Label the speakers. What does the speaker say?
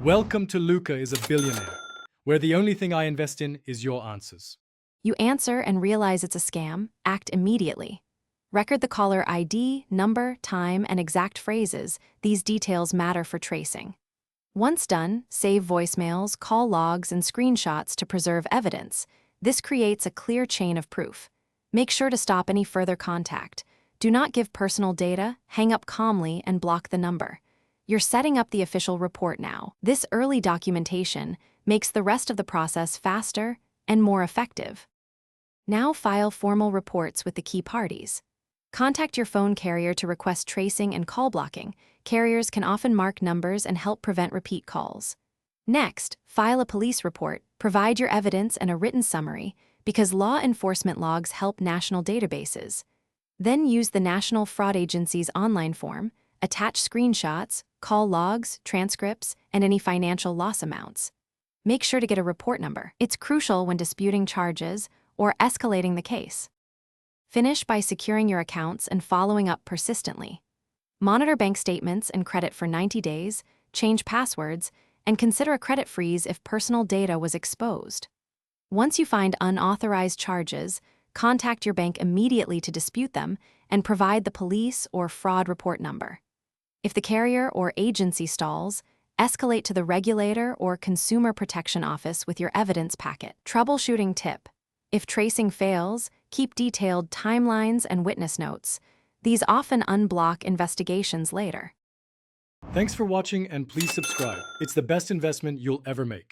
Speaker 1: Welcome to Luca is a Billionaire, where the only thing I invest in is your answers.
Speaker 2: You answer and realize it's a scam, act immediately. Record the caller ID, number, time, and exact phrases. These details matter for tracing. Once done, save voicemails, call logs, and screenshots to preserve evidence. This creates a clear chain of proof. Make sure to stop any further contact. Do not give personal data, hang up calmly, and block the number. You're setting up the official report now. This early documentation makes the rest of the process faster and more effective. Now file formal reports with the key parties. Contact your phone carrier to request tracing and call blocking. Carriers can often mark numbers and help prevent repeat calls. Next, file a police report. Provide your evidence and a written summary, because law enforcement logs help national databases. Then use the National Fraud Agency's online form. Attach screenshots, call logs, transcripts, and any financial loss amounts. Make sure to get a report number. It's crucial when disputing charges or escalating the case. Finish by securing your accounts and following up persistently. Monitor bank statements and credit for 90 days, change passwords, and consider a credit freeze if personal data was exposed. Once you find unauthorized charges, contact your bank immediately to dispute them and provide the police or fraud report number. If the carrier or agency stalls, escalate to the regulator or consumer protection office with your evidence packet. Troubleshooting tip: if tracing fails, keep detailed timelines and witness notes. These often unblock investigations later.
Speaker 1: Thanks for watching and please subscribe. It's the best investment you'll ever make.